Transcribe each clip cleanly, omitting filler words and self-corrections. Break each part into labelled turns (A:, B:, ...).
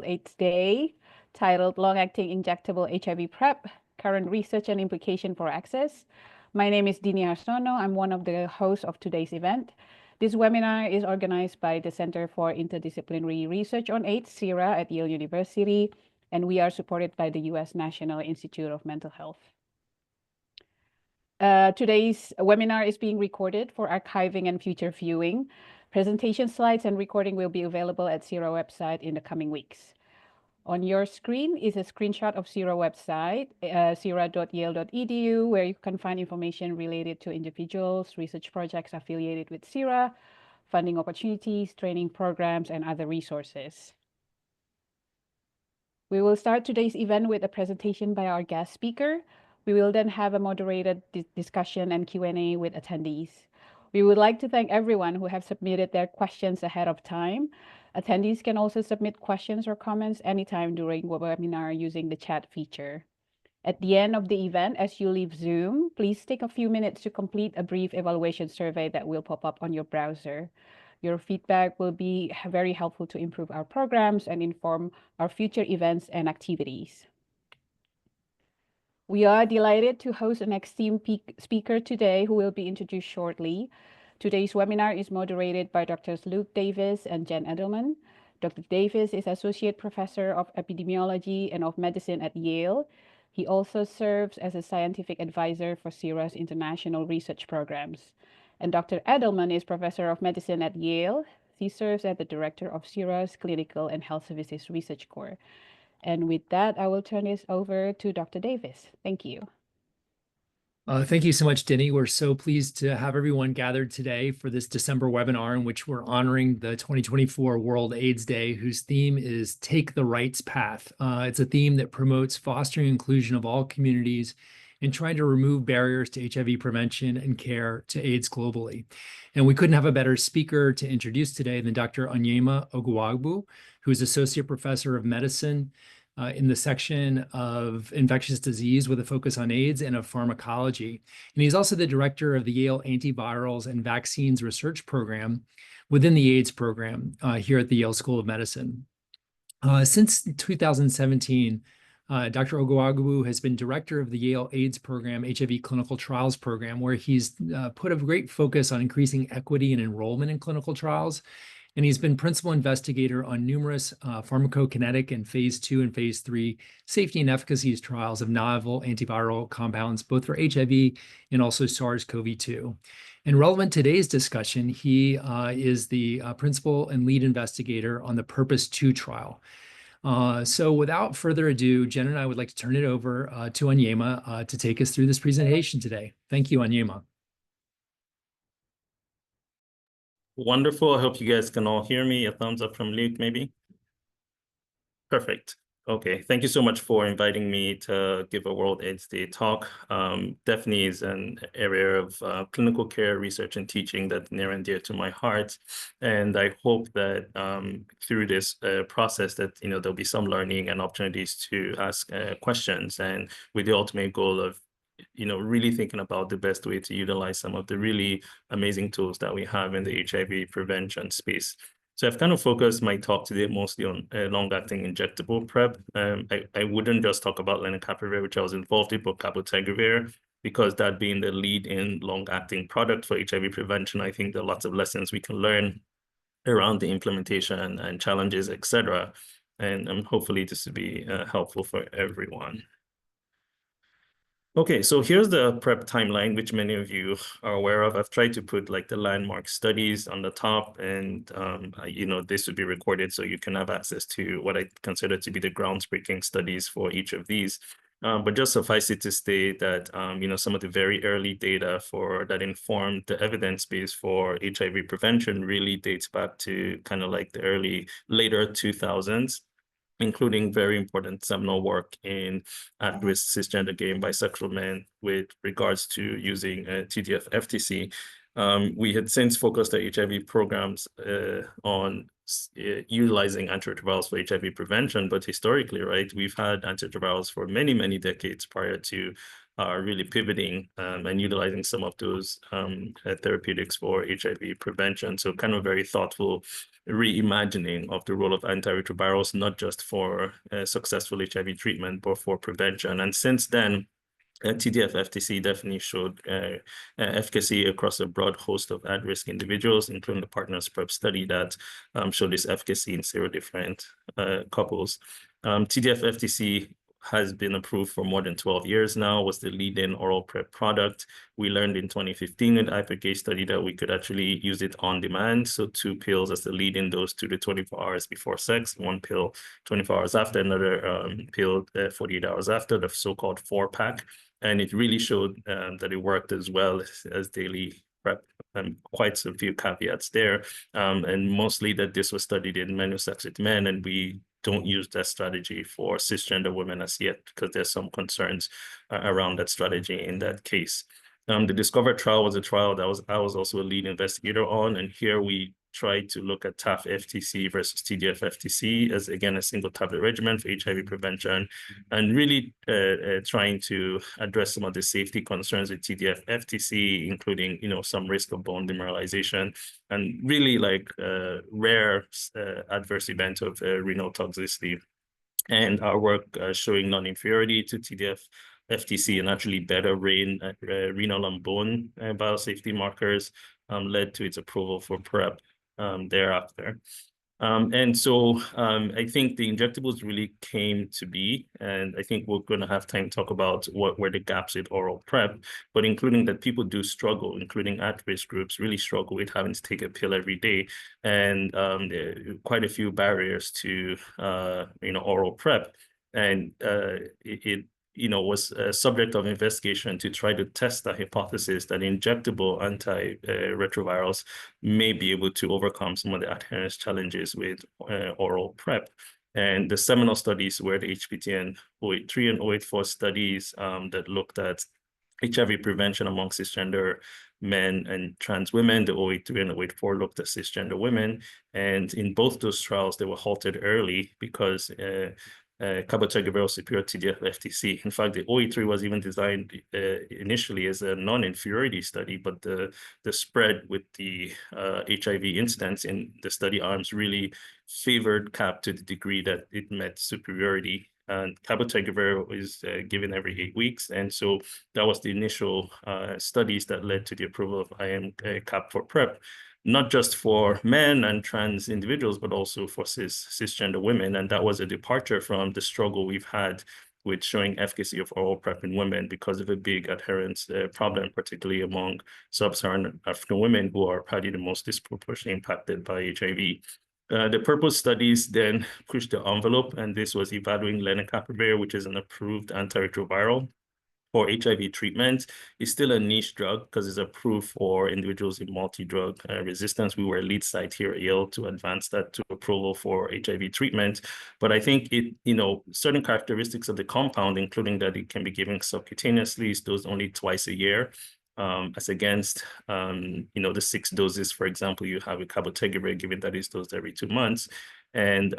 A: AIDS Day, titled Long-Acting Injectable HIV PrEP, Current Research and Implication for Access. My name is Dini Harsono. I'm one of the hosts of today's event. This webinar is organized by the Center for Interdisciplinary Research on AIDS, CIRA, at Yale University, and we are supported by the U.S. National Institute of Mental Health. Today's webinar is being recorded for archiving and future viewing. Presentation slides and recording will be available at CIRA website in the coming weeks. On your screen is a screenshot of CIRA website, cira.yale.edu, where you can find information related to individuals, research projects affiliated with CIRA, funding opportunities, training programs, and other resources. We will start today's event with a presentation by our guest speaker. We will then have a moderated discussion and Q&A with attendees. We would like to thank everyone who have submitted their questions ahead of time. Attendees can also submit questions or comments anytime during the webinar using the chat feature. At the end of the event, as you leave Zoom, please take a few minutes to complete a brief evaluation survey that will pop up on your browser. Your feedback will be very helpful to improve our programs and inform our future events and activities. We are delighted to host an esteemed speaker today who will be introduced shortly. Today's webinar is moderated by Drs. Luke Davis and Jen Edelman. Dr. Davis is Associate Professor of Epidemiology and of Medicine at Yale. He also serves as a scientific advisor for CIRA's international research programs. And Dr. Edelman is Professor of Medicine at Yale. He serves as the Director of CIRA's Clinical and Health Services Research Core. And with that, I will turn this over to Dr. Davis. Thank you.
B: Thank you so much, Denny. We're so pleased to have everyone gathered today for this December webinar in which we're honoring the 2024 World AIDS Day, whose theme is Take the Rights Path. It's a theme that promotes fostering inclusion of all communities and trying to remove barriers to HIV prevention and care to AIDS globally. And we couldn't have a better speaker to introduce today than Dr. Onyema Ogbuagu, who is Associate Professor of Medicine in the section of infectious disease with a focus on AIDS and of pharmacology. And he's also the director of the Yale Antivirals and Vaccines Research Program within the AIDS program here at the Yale School of Medicine. Since 2017, Dr. Ogbuagu has been director of the Yale AIDS program, HIV Clinical Trials Program, where he's put a great focus on increasing equity and enrollment in clinical trials. And he's been principal investigator on numerous pharmacokinetic and phase 2 and phase 3 safety and efficacy trials of novel antiviral compounds, both for HIV and also SARS-CoV-2. And relevant to today's discussion, he is the principal and lead investigator on the PURPOSE 2 trial. So without further ado, Jen and I would like to turn it over to Onyema to take us through this presentation today. Thank you, Onyema.
C: Wonderful. I hope you guys can all hear me. A thumbs up from Luke, maybe. Perfect. Okay. Thank you so much for inviting me to give a World AIDS Day talk. Definitely is an area of clinical care research and teaching that's near and dear to my heart. And I hope that through this process that, there'll be some learning and opportunities to ask questions, and with the ultimate goal of really thinking about the best way to utilize some of the really amazing tools that we have in the HIV prevention space. So I've kind of focused my talk today mostly on long-acting injectable PrEP. I wouldn't just talk about lenacapavir, which I was involved in, but cabotegravir, because that being the lead in long-acting product for HIV prevention, I think there are lots of lessons we can learn around the implementation and challenges, etc. And hopefully this will be helpful for everyone. Okay, so here's the PrEP timeline, which many of you are aware of. I've tried to put like the landmark studies on the top, and this would be recorded so you can have access to what I consider to be the groundbreaking studies for each of these. But just suffice it to state that some of the very early data that informed the evidence base for HIV prevention really dates back to kind of like the later 2000s. Including very important seminal work in at-risk cisgender gay and bisexual men with regards to using TDF efficacy. We had since focused our HIV programs on utilizing antiretrovirals for HIV prevention, but historically, right, we've had antiretrovirals for many, many decades prior to are really pivoting and utilizing some of those therapeutics for HIV prevention. So kind of very thoughtful reimagining of the role of antiretrovirals, not just for successful HIV treatment, but for prevention. And since then, TDF-FTC definitely showed efficacy across a broad host of at-risk individuals, including the Partners PrEP study that showed this efficacy in 0 different couples. TDF-FTC has been approved for more than 12 years now, was the leading oral PrEP product. We learned in 2015 in the IPK study that we could actually use it on demand. So 2 pills as the lead-in dose 2 to 24 hours before sex, 1 pill 24 hours after, another pill 48 hours after, the so-called 4-pack. And it really showed that it worked as well as daily PrEP, and quite a few caveats there. And mostly that this was studied in men who sex with men, and we don't use that strategy for cisgender women as yet, because there's some concerns around that strategy in that case. The Discover trial was a trial that I was also a lead investigator on, and here we tried to look at TAF-FTC versus TDF-FTC as, again, a single tablet regimen for HIV prevention, and really trying to address some of the safety concerns with TDF-FTC, including, some risk of bone demineralization and really like rare adverse event of renal toxicity. And our work showing non-inferiority to TDF-FTC and actually better renal and bone biosafety markers led to its approval for PrEP thereafter. And so I think the injectables really came to be, and I think we're going to have time to talk about what were the gaps with oral PrEP, but including that people do struggle, including at-risk groups, really struggle with having to take a pill every day, and quite a few barriers to oral PrEP, and it was a subject of investigation to try to test the hypothesis that injectable antiretrovirals may be able to overcome some of the adherence challenges with oral PrEP. And the seminal studies were the HPTN 083 and 084 studies that looked at HIV prevention among cisgender men and trans women. The 083 and 084 looked at cisgender women. And in both those trials, they were halted early because cabotegravir superior to TDF-FTC. In fact, the 083 was even designed initially as a non-inferiority study, but the spread with the HIV incidence in the study arms really favored CAP to the degree that it met superiority. And cabotegravir is given every 8 weeks. And so that was the initial studies that led to the approval of IM CAP for PrEP, not just for men and trans individuals, but also for cisgender women. And that was a departure from the struggle we've had with showing efficacy of oral PrEP in women because of a big adherence problem, particularly among sub-Saharan African women who are probably the most disproportionately impacted by HIV. The purpose studies then pushed the envelope, and this was evaluating lenacapavir, which is an approved antiretroviral for HIV treatment. It's still a niche drug because it's approved for individuals in multi-drug resistance. We were a lead site here at Yale to advance that to approval for HIV treatment. But I think it, certain characteristics of the compound, including that it can be given subcutaneously, is dosed only twice a year. As against, the 6 doses, for example, you have a cabotegravir given that is dosed every 2 months. And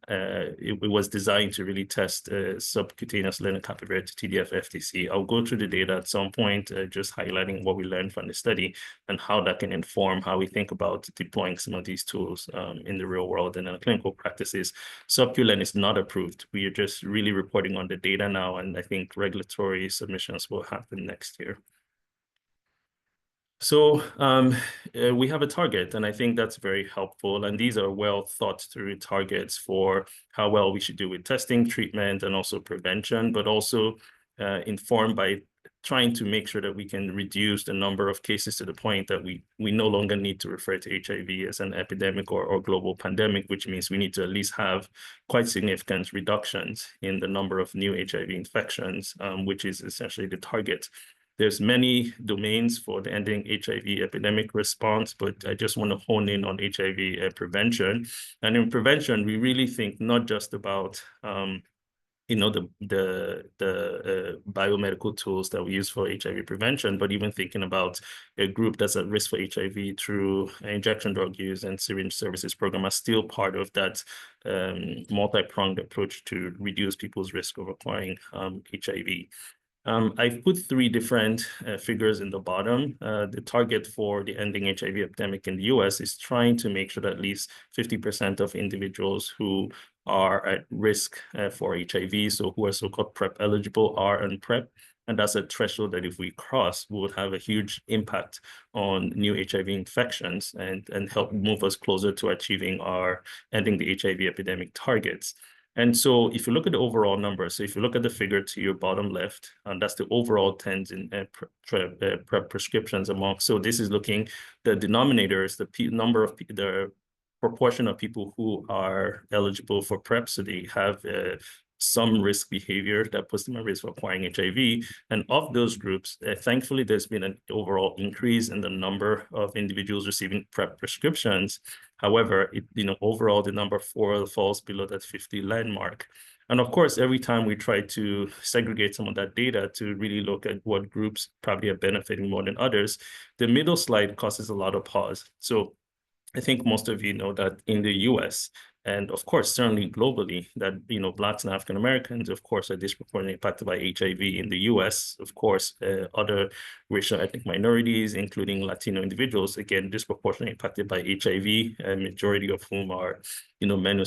C: it was designed to really test subcutaneous lenacapavir to TDF-FTC. I'll go through the data at some point, just highlighting what we learned from the study and how that can inform how we think about deploying some of these tools in the real world and in clinical practices. Subculen is not approved. We are just really reporting on the data now, and I think regulatory submissions will happen next year. So we have a target, and I think that's very helpful. And these are well thought through targets for how well we should do with testing, treatment, and also prevention, but also informed by trying to make sure that we can reduce the number of cases to the point that we no longer need to refer to HIV as an epidemic or global pandemic, which means we need to at least have quite significant reductions in the number of new HIV infections, which is essentially the target. There's many domains for the ending HIV epidemic response, but I just want to hone in on HIV prevention. And in prevention, we really think not just about the biomedical tools that we use for HIV prevention, but even thinking about a group that's at risk for HIV through injection drug use and syringe services program are still part of that multi-pronged approach to reduce people's risk of acquiring HIV. I've put three different figures in the bottom. The target for the ending HIV epidemic in the US is trying to make sure that at least 50% of individuals who are at risk for HIV, so who are so-called PrEP eligible, are on PrEP. And that's a threshold that if we cross, would have a huge impact on new HIV infections and help move us closer to achieving our ending the HIV epidemic targets. And so if you look at the overall number, so if you look at the figure to your bottom left, and that's the overall trends in PrEP prescriptions among, so this is looking, the denominators, the proportion of people who are eligible for PrEP, so they have some risk behavior that puts them at risk of acquiring HIV. And of those groups, thankfully, there's been an overall increase in the number of individuals receiving PrEP prescriptions. However, overall, the number falls below that 50 landmark. And of course, every time we try to segregate some of that data to really look at what groups probably are benefiting more than others, the middle slide causes a lot of pause. So I think most of you know that in the US, and of course, certainly globally, that Blacks and African Americans, of course, are disproportionately impacted by HIV in the US. Of course, other racial ethnic minorities, including Latino individuals, again, disproportionately impacted by HIV, a majority of whom are men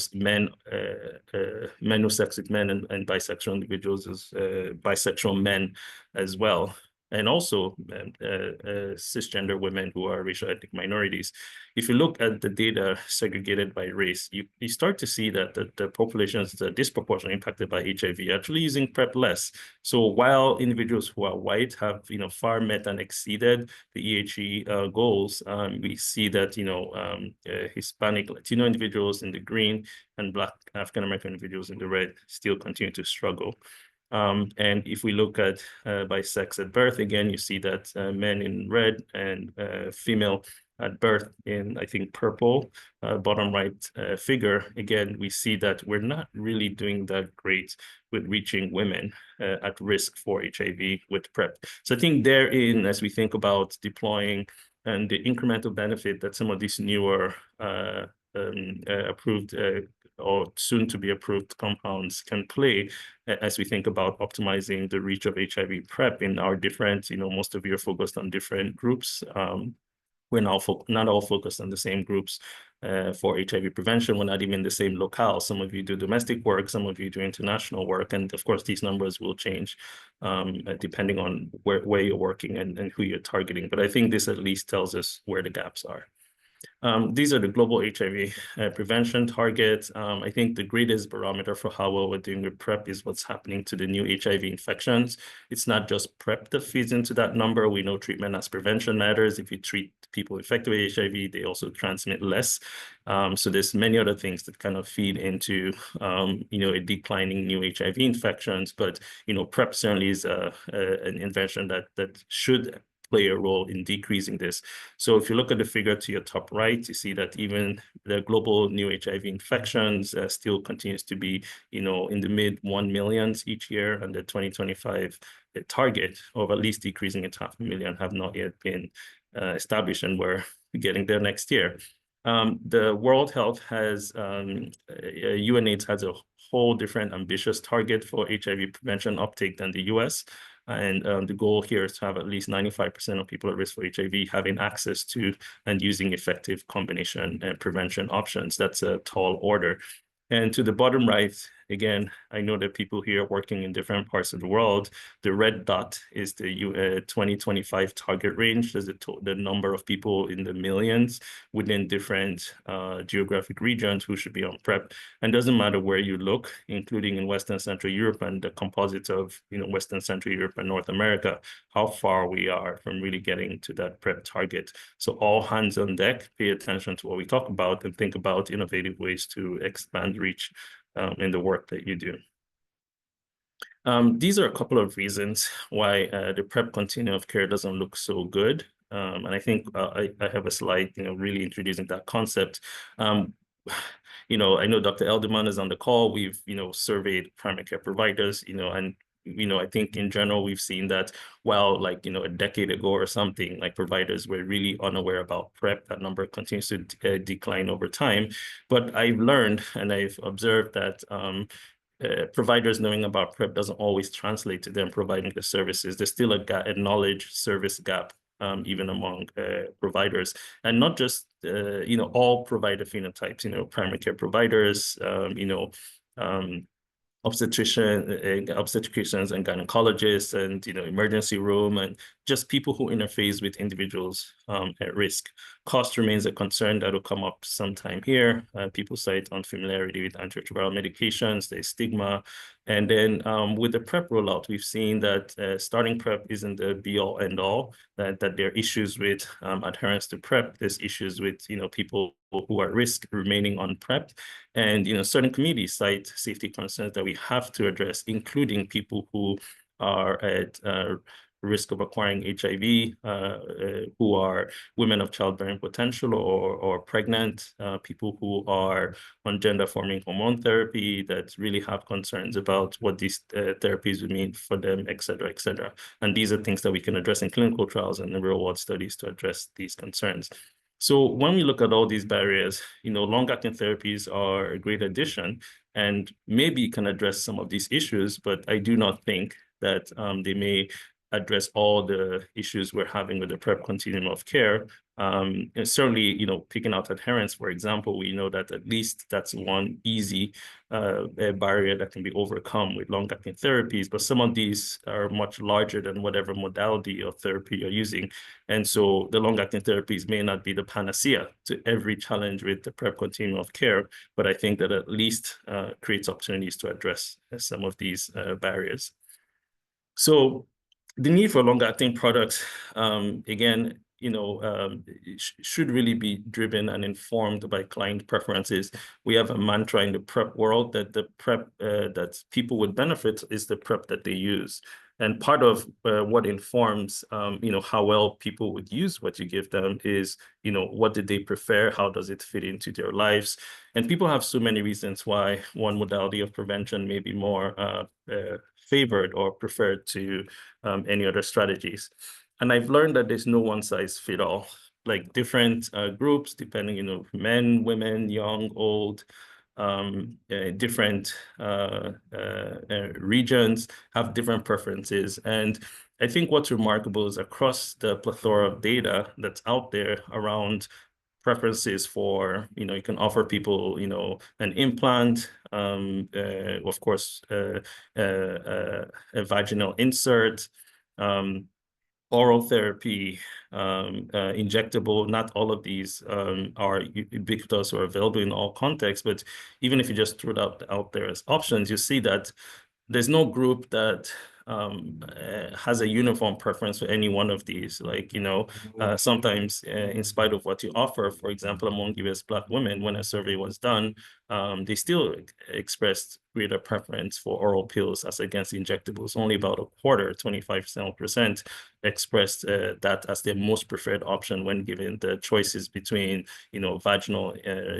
C: who sex with men and bisexual individuals as bisexual men as well. And also cisgender women who are racial ethnic minorities. If you look at the data segregated by race, you start to see that the populations that are disproportionately impacted by HIV are actually using PrEP less. So while individuals who are white have far met and exceeded the EHE goals, we see that Hispanic Latino individuals in the green and Black African American individuals in the red still continue to struggle. And if we look at by sex at birth, again, you see that men in red and female at birth in, I think, purple, bottom right figure. Again, we see that we're not really doing that great with reaching women at risk for HIV with PrEP. So I think therein, as we think about deploying and the incremental benefit that some of these newer approved or soon to be approved compounds can play as we think about optimizing the reach of HIV PrEP in our different, most of you are focused on different groups. We're now not all focused on the same groups for HIV prevention. We're not even in the same locale. Some of you do domestic work, some of you do international work. And of course, these numbers will change depending on where you're working and who you're targeting. But I think this at least tells us where the gaps are. These are the global HIV prevention targets. I think the greatest barometer for how well we're doing with PrEP is what's happening to the new HIV infections. It's not just PrEP that feeds into that number. We know treatment as prevention matters. If you treat people infected with HIV, they also transmit less. So there's many other things that kind of feed into, a declining new HIV infections. But, PrEP certainly is an invention that should play a role in decreasing this. So if you look at the figure to your top right, you see that even the global new HIV infections still continues to be, in the mid 1 millions each year, and the 2025 target of at least decreasing it 500,000 have not yet been established, and we're getting there next year. The World Health has, UNAIDS has a whole different ambitious target for HIV prevention uptake than the US. And the goal here is to have at least 95% of people at risk for HIV having access to and using effective combination and prevention options. That's a tall order. And to the bottom right, again, I know that people here working in different parts of the world, the red dot is the 2025 target range. There's the number of people in the millions within different geographic regions who should be on PrEP. And it doesn't matter where you look, including in Western Central Europe and the composite of Western Central Europe and North America, how far we are from really getting to that PrEP target. So all hands on deck, pay attention to what we talk about and think about innovative ways to expand reach in the work that you do. These are a couple of reasons why the PrEP continuum of care doesn't look so good. And I think I have a slide, really introducing that concept. I know Dr. Edelman is on the call. We've, surveyed primary care providers, and I think in general, we've seen that while a decade ago or something, providers were really unaware about PrEP, that number continues to decline over time. But I've learned and I've observed that providers knowing about PrEP doesn't always translate to them providing the services. There's still a knowledge service gap, even among providers, and not just all provider phenotypes. Primary care providers, obstetricians and gynecologists, and emergency room, and just people who interface with individuals at risk. Cost remains a concern that will come up sometime here. People cite unfamiliarity with antiretroviral medications, there's stigma. And then with the PrEP rollout, we've seen that starting PrEP isn't the be-all, end-all, that there are issues with adherence to PrEP. There's issues with people who are at risk remaining on PrEP. And certain communities cite safety concerns that we have to address, including people who are at risk of acquiring HIV, who are women of childbearing potential or pregnant, people who are on gender-forming hormone therapy that really have concerns about what these therapies would mean for them, et cetera, et cetera. And these are things that we can address in clinical trials and in real-world studies to address these concerns. So when we look at all these barriers, long-acting therapies are a great addition and maybe can address some of these issues, but I do not think that they may address all the issues we're having with the PrEP continuum of care. And certainly, picking out adherence, for example, we know that at least that's one easy barrier that can be overcome with long-acting therapies, but some of these are much larger than whatever modality of therapy you're using. And so the long-acting therapies may not be the panacea to every challenge with the PrEP continuum of care, but I think that at least creates opportunities to address some of these barriers. So the need for long-acting products, again, should really be driven and informed by client preferences. We have a mantra in the PrEP world that the PrEP that people would benefit is the PrEP that they use. And part of what informs, how well people would use what you give them is, what did they prefer? How does it fit into their lives? And people have so many reasons why one modality of prevention may be more favored or preferred to any other strategies. And I've learned that there's no one size fit all. Like different groups, depending, men, women, young, old, different regions have different preferences. And I think what's remarkable is across the plethora of data that's out there around preferences for, you can offer people, an implant, of course, a vaginal insert, oral therapy, injectable. Not all of these are ubiquitous or available in all contexts, but even if you just throw it out there as options, you see that there's no group that has a uniform preference for any one of these. Like, sometimes in spite of what you offer, for example, among US Black women, when a survey was done, they still expressed greater preference for oral pills as against injectables. Only about a quarter, 25% expressed that as their most preferred option when given the choices between, vaginal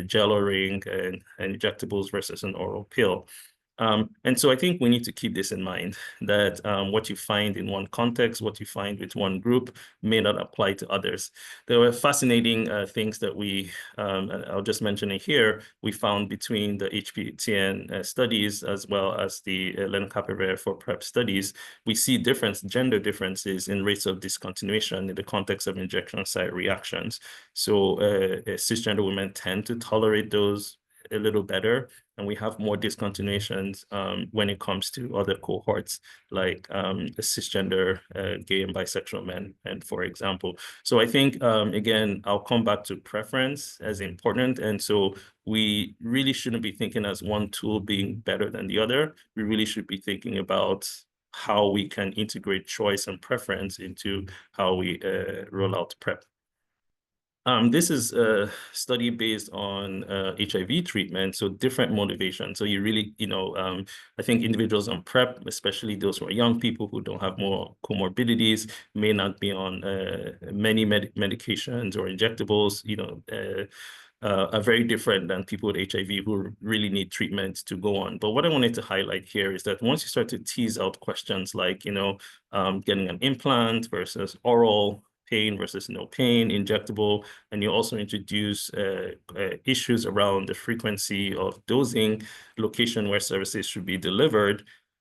C: gel or ring and injectables versus an oral pill. And so I think we need to keep this in mind, that what you find in one context, what you find with one group may not apply to others. There were fascinating things that I'll just mention it here, we found between the HPTN studies as well as the lenacapavir for PrEP studies. We see gender differences in rates of discontinuation in the context of injection site reactions. So cisgender women tend to tolerate those a little better, and we have more discontinuations when it comes to other cohorts like cisgender gay and bisexual men, and for example. So I think, again, I'll come back to preference as important. And so we really shouldn't be thinking as one tool being better than the other. We really should be thinking about how we can integrate choice and preference into how we roll out PrEP. This is a study based on HIV treatment, so different motivations. So you really, I think individuals on PrEP, especially those who are young people who don't have more comorbidities, may not be on many medications or injectables, are very different than people with HIV who really need treatment to go on. But what I wanted to highlight here is that once you start to tease out questions like, getting an implant versus oral pain versus no pain, injectable, and you also introduce issues around the frequency of dosing, location where services should be delivered,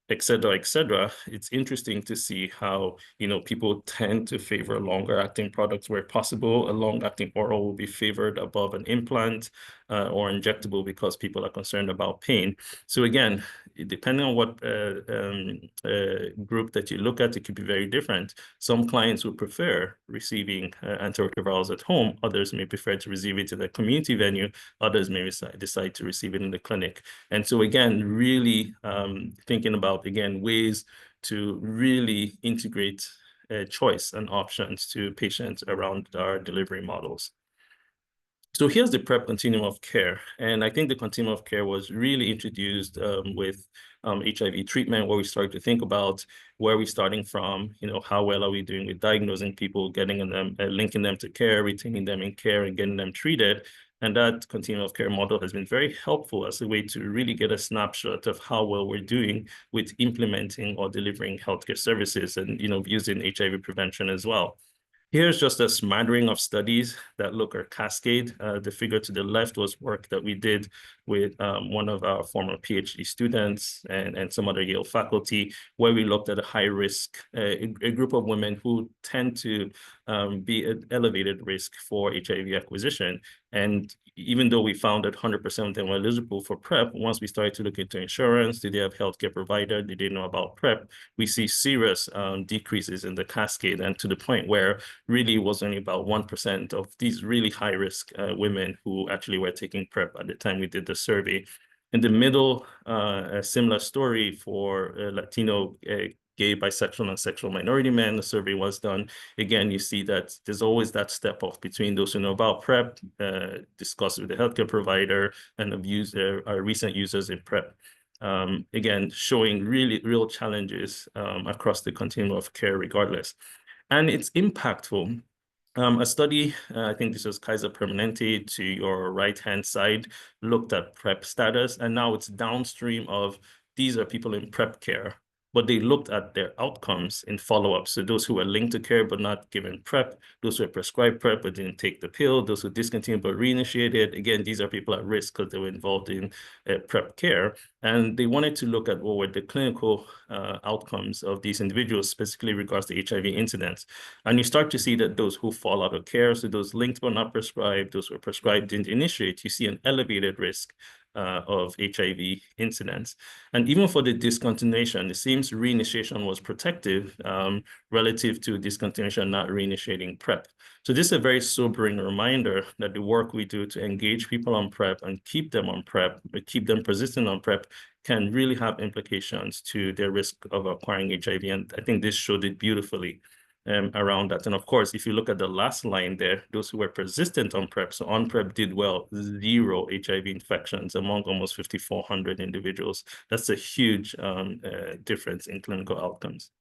C: et cetera, it's interesting to see how, people tend to favor longer acting products where possible. A long acting oral will be favored above an implant or injectable because people are concerned about pain. So again, depending on what group that you look at, it could be very different. Some clients would prefer receiving antiretrovirals at home. Others may prefer to receive it in the community venue. Others may decide to receive it in the clinic. And so again, really thinking about, again, ways to really integrate choice and options to patients around our delivery models. So here's the PrEP continuum of care. And I think the continuum of care was really introduced with HIV treatment, where we started to think about where we're starting from, how well are we doing with diagnosing people, getting them, linking them to care, retaining them in care, and getting them treated. And that continuum of care model has been very helpful as a way to really get a snapshot of how well we're doing with implementing or delivering healthcare services and, using HIV prevention as well. Here's just a smattering of studies that look at cascade. The figure to the left was work that we did with one of our former PhD students and some other Yale faculty, where we looked at a high risk, a group of women who tend to be at elevated risk for HIV acquisition. And even though we found that 100% of them were eligible for PrEP, once we started to look into insurance, did they have healthcare provider, did they know about PrEP, we see serious decreases in the cascade, and to the point where really it was only about 1% of these really high-risk women who actually were taking PrEP at the time we did the survey. In the middle, a similar story for Latino, gay, bisexual, and sexual minority men. The survey was done. Again, you see that there's always that step off between those who know about PrEP, discuss with the healthcare provider, and our recent users in PrEP. Again, showing really real challenges across the continuum of care regardless. And it's impactful. A study, I think this was Kaiser Permanente to your right-hand side, looked at PrEP status, and now it's downstream of these are people in PrEP care, but they looked at their outcomes in follow-up. So those who were linked to care but not given PrEP, those who were prescribed PrEP but didn't take the pill, those who discontinued but reinitiated. Again, these are people at risk because they were involved in PrEP care. And they wanted to look at what were the clinical outcomes of these individuals, specifically regards to HIV incidence. And you start to see that those who fall out of care, so those linked but not prescribed, those who were prescribed didn't initiate, you see an elevated risk of HIV incidence. And even for the discontinuation, it seems reinitiation was protective relative to discontinuation not reinitiating PrEP. So this is a very sobering reminder that the work we do to engage people on PrEP and keep them on PrEP, but keep them persistent on PrEP, can really have implications to their risk of acquiring HIV. And I think this showed it beautifully around that. And of course, if you look at the last line there, those who were persistent on PrEP, so on PrEP did well, 0 HIV infections among almost 5,400 individuals. That's a huge difference in clinical outcomes.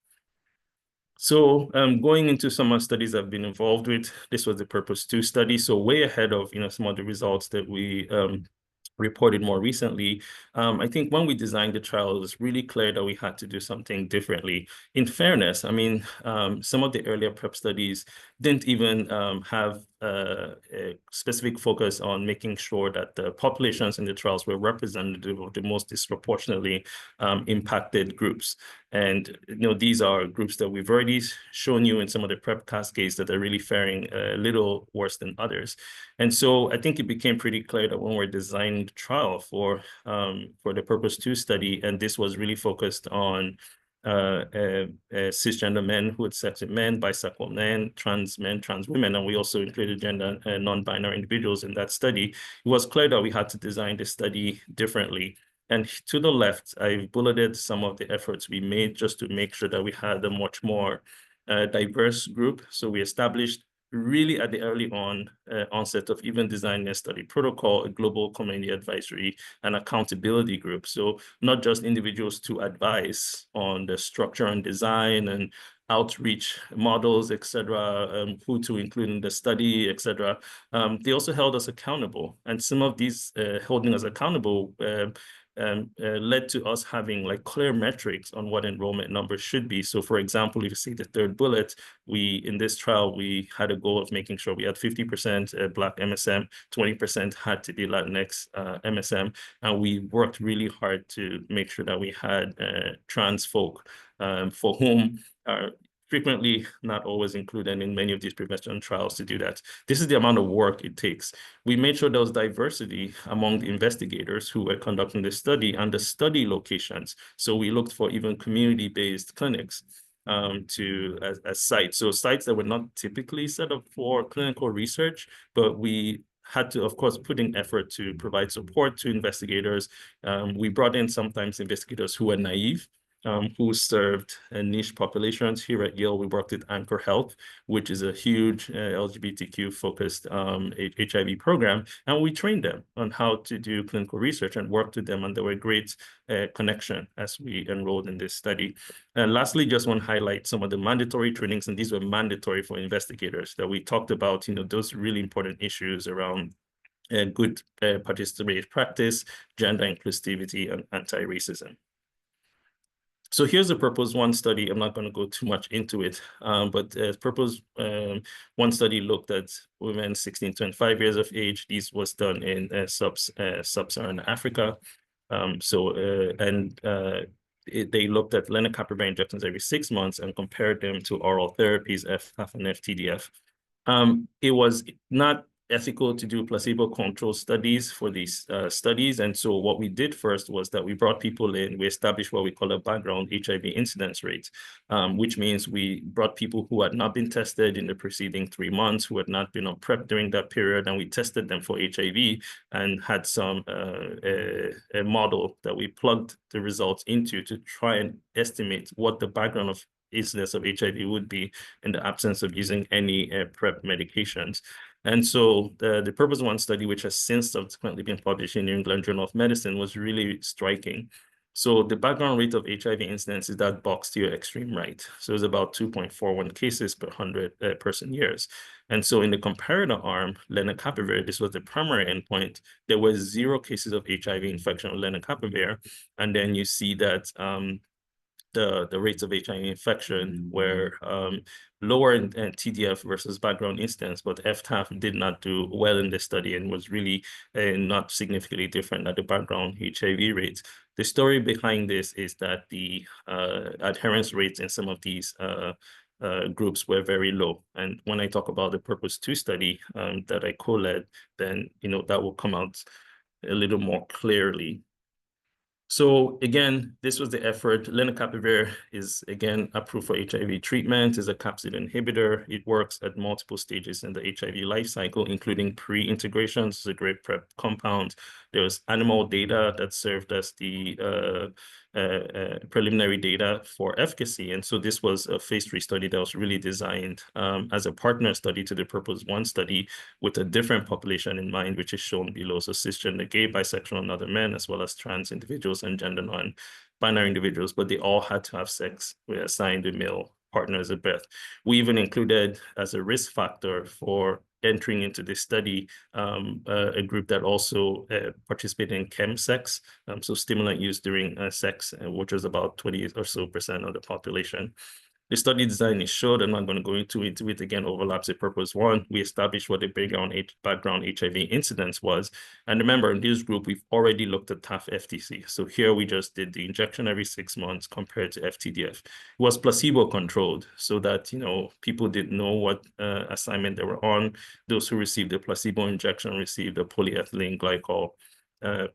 C: So going into some of the studies I've been involved with, this was the PURPOSE 2 study. So way ahead of some of the results that we reported more recently. I think when we designed the trial, it was really clear that we had to do something differently. In fairness, I mean, some of the earlier PrEP studies didn't even have a specific focus on making sure that the populations in the trials were representative of the most disproportionately impacted groups. And these are groups that we've already shown you in some of the PrEP cascades that are really faring a little worse than others. And so I think it became pretty clear that when we're designing the trial for the PURPOSE 2 study, and this was really focused on cisgender men who had sex with men, bisexual men, trans women, and we also included gender and non-binary individuals in that study, it was clear that we had to design the study differently. And to the left, I've bulleted some of the efforts we made just to make sure that we had a much more diverse group. So we established really at the early onset of even designing a study protocol, a global community advisory and accountability group. So not just individuals to advise on the structure and design and outreach models, et cetera, who to include in the study, et cetera. They also held us accountable. And some of these holding us accountable led to us having like clear metrics on what enrollment numbers should be. So for example, if you see the third bullet, in this trial, we had a goal of making sure we had 50% Black MSM, 20% had to be Latinx MSM, and we worked really hard to make sure that we had trans folk for whom are frequently not always included in many of these prevention trials to do that. This is the amount of work it takes. We made sure there was diversity among the investigators who were conducting the study and the study locations. So we looked for even community-based clinics as sites. So sites that were not typically set up for clinical research, but we had to, of course, put in effort to provide support to investigators. We brought in sometimes investigators who were naive, who served niche populations. Here at Yale, we worked with Anchor Health, which is a huge LGBTQ-focused HIV program, and we trained them on how to do clinical research and worked with them, and they were a great connection as we enrolled in this study. And lastly, just want to highlight some of the mandatory trainings, and these were mandatory for investigators that we talked about, those really important issues around good participatory practice, gender inclusivity, and anti-racism. So here's the Purpose 1 study. I'm not going to go too much into it, but Purpose 1 study looked at women 16 to 25 years of age. This was done in sub-Saharan Africa. They looked at lenacapavir injections every 6 months and compared them to oral therapies, FTAF and FTDF. It was not ethical to do placebo-controlled studies for these studies. And so what we did first was that we brought people in, we established what we call a background HIV incidence rate, which means we brought people who had not been tested in the preceding 3 months, who had not been on PrEP during that period, and we tested them for HIV and had some a model that we plugged the results into to try and estimate what the background of incidence of HIV would be in the absence of using any PrEP medications. And so the Purpose 1 study, which has since subsequently been published in New England Journal of Medicine, was really striking. So the background rate of HIV incidence is that box to your extreme right. So it's about 2.41 cases per 100 person years. And so in the comparator arm, lenacapavir, this was the primary endpoint, there was 0 cases of HIV infection with lenacapavir. And then you see that the rates of HIV infection were lower in TDF versus background incidence, but FTAF did not do well in this study and was really not significantly different than the background HIV rates. The story behind this is that the adherence rates in some of these groups were very low. And when I talk about the Purpose 2 study that I co-led, then that will come out a little more clearly. So again, this was the effort. Lenacapavir is again approved for HIV treatment, is a capsid inhibitor. It works at multiple stages in the HIV life cycle, including pre-integration. It's a great PrEP compound. There was animal data that served as the preliminary data for efficacy. And so this was a phase 3 study that was really designed as a partner study to the Purpose 1 study with a different population in mind, which is shown below. So cisgender, gay, bisexual, and other men, as well as trans individuals and gender non-binary individuals, but they all had to have sex with assigned a male partners at birth. We even included as a risk factor for entering into this study a group that also participated in chemsex, so stimulant use during sex, which was about 20% or so of the population. The study design is short. I'm not going to go into it again, overlaps with Purpose 1. We established what the background HIV incidence was. And remember, in this group, we've already looked at TAF FTC. So here we just did the injection every 6 months compared to FTDF. It was placebo controlled so that, people didn't know what assignment they were on. Those who received the placebo injection received a polyethylene glycol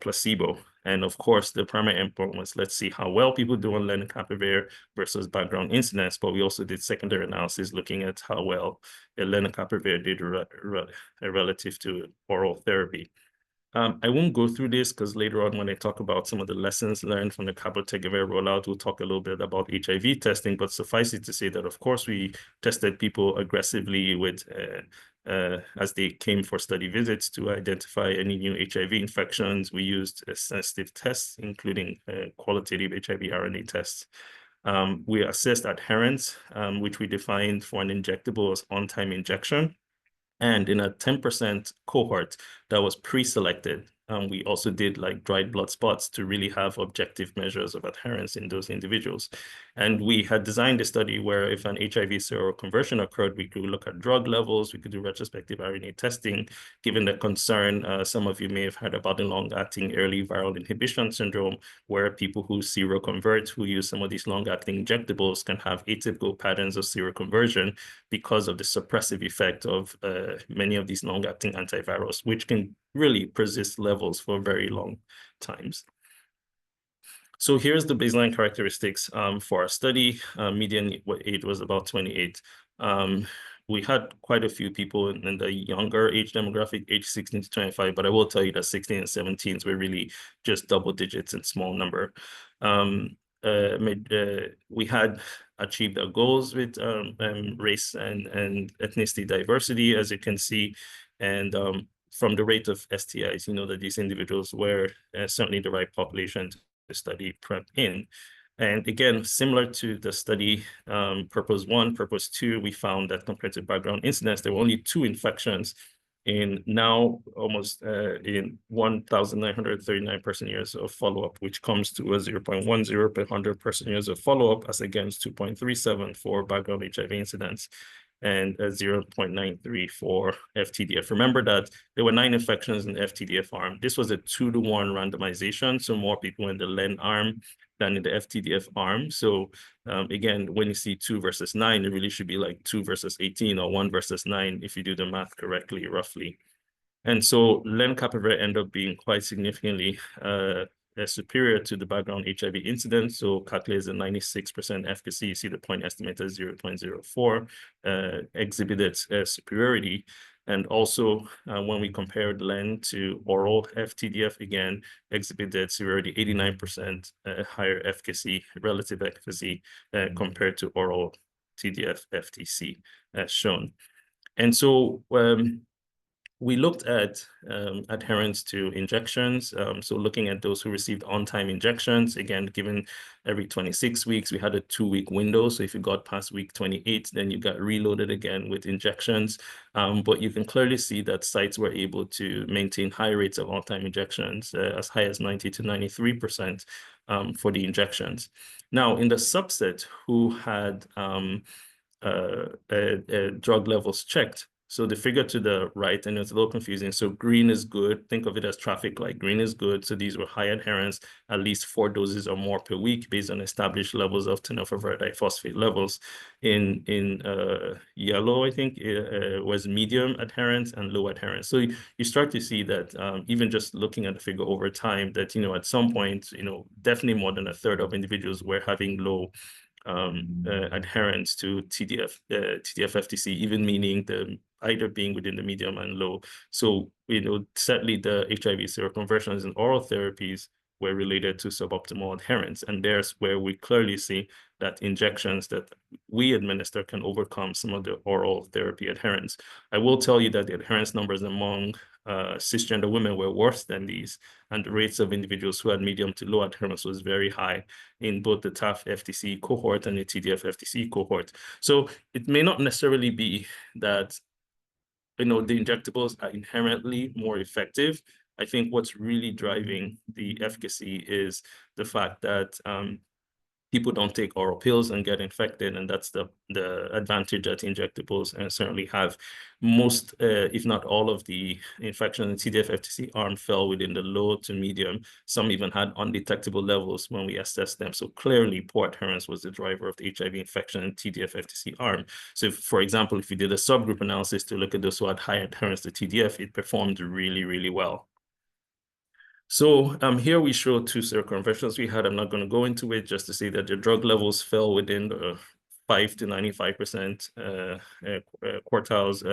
C: placebo. And of course, the primary endpoint was, let's see how well people do on lenacapavir versus background incidence. But we also did secondary analysis looking at how well lenacapavir did relative to oral therapy. I won't go through this because later on when I talk about some of the lessons learned from the cabotegravir rollout, we'll talk a little bit about HIV testing, but suffice it to say that, of course, we tested people aggressively with as they came for study visits to identify any new HIV infections. We used sensitive tests, including qualitative HIV RNA tests. We assessed adherence, which we defined for an injectable as on-time injection. And in a 10% cohort that was pre-selected, we also did like dried blood spots to really have objective measures of adherence in those individuals. And we had designed a study where if an HIV seroconversion occurred, we could look at drug levels, we could do retrospective RNA testing, given the concern some of you may have heard about the long-acting early viral inhibition syndrome, where people who seroconvert, who use some of these long-acting injectables, can have atypical patterns of seroconversion because of the suppressive effect of many of these long-acting antivirals, which can really persist levels for very long times. So here's the baseline characteristics for our study. Median age was about 28. We had quite a few people in the younger age demographic, age 16 to 25, but I will tell you that 16 and 17s were really just double digits in small number. We had achieved our goals with race and ethnicity diversity, as you can see, and from the rate of STIs, you know that these individuals were certainly the right population to study PrEP in. And again, similar to the study Purpose 1, Purpose 2, we found that compared to background incidence, there were only 2 infections in now almost in 1,939 person-years of follow-up, which comes to a 0.10 per 100 person-years of follow-up, as against 2.37 for background HIV incidence and a 0.93 for FTDF. Remember that there were 9 infections in the FTDF arm. This was a 2-to-1 randomization, so more people in the len arm than in the FTDF arm. So again, when you see 2 versus 9, it really should be like 2 versus 18 or 1 versus 9 if you do the math correctly, roughly. And so lenacapavir ended up being quite significantly superior to the background HIV incidence. So calculated a 96% efficacy. You see the point estimate as 0.04, exhibited superiority. And also, when we compared len to oral FTDF, again, exhibited superiority, 89% higher efficacy, relative efficacy, compared to oral TDF FTC, as shown. And so, we looked at adherence to injections. So looking at those who received on-time injections, again, given every 26 weeks, we had a 2-week window. So if you got past week 28, then you got reloaded again with injections. But you can clearly see that sites were able to maintain high rates of on-time injections, as high as 90 to 93% for the injections. Now, in the subset who had drug levels checked, so the figure to the right, and it's a little confusing. So green is good. Think of it as traffic light. Green is good. So these were high adherence, at least 4 doses or more per week based on established levels of tenofovir diphosphate levels. In yellow, I think, was medium adherence and low adherence. So you start to see that even just looking at the figure over time, that, you know, at some point, you know, definitely more than a third of individuals were having low adherence to TDF FTC, even meaning the either being within the medium and low. So, you know, certainly the HIV seroconversions and oral therapies were related to suboptimal adherence. And there's where we clearly see that injections that we administer can overcome some of the oral therapy adherence. I will tell you that the adherence numbers among cisgender women were worse than these, and the rates of individuals who had medium to low adherence was very high in both the TAF FTC cohort and the TDF FTC cohort. So it may not necessarily be that, you know, the injectables are inherently more effective. I think what's really driving the efficacy is the fact that people don't take oral pills and get infected, and that's the advantage that injectables certainly have. Most, if not all, of the infection in TDF FTC arm fell within the low to medium. Some even had undetectable levels when we assessed them. So clearly, poor adherence was the driver of the HIV infection in TDF FTC arm. So, for example, if we did a subgroup analysis to look at those who had high adherence to TDF, it performed really, really well. So here we show 2 seroconversions we had. I'm not going to go into it, just to say that the drug levels fell within the 5 to 95% quartiles,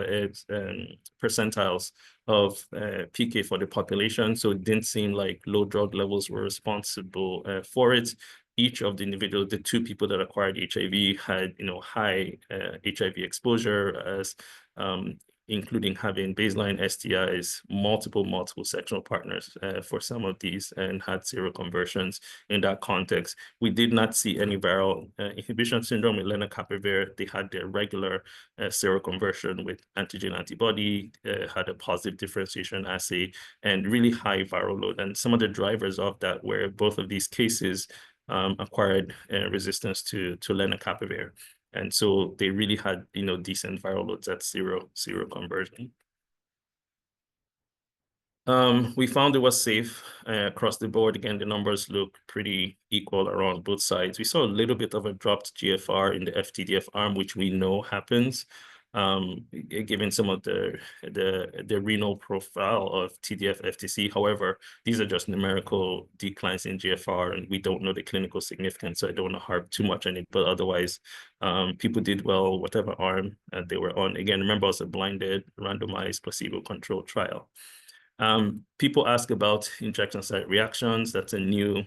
C: percentiles of PK for the population. So it didn't seem like low drug levels were responsible for it. Each of the individuals, the 2 people that acquired HIV had, you know, high HIV exposure, as including having baseline STIs, multiple sexual partners for some of these, and had seroconversions in that context. We did not see any viral inhibition syndrome with lenacapavir. They had their regular seroconversion with antigen antibody, had a positive differentiation assay, and really high viral load. And some of the drivers of that were both of these cases acquired resistance to lenacapavir. And so they really had, decent viral loads at zero conversion. We found it was safe across the board. Again, the numbers look pretty equal around both sides. We saw a little bit of a dropped GFR in the FTDF arm, which we know happens, given some of the renal profile of TDF FTC. However, these are just numerical declines in GFR, and we don't know the clinical significance, so I don't want to harp too much on it. But otherwise, people did well, whatever arm they were on. Again, remember, it's a blinded, randomized, placebo-controlled trial. People ask about injection site reactions. That's a new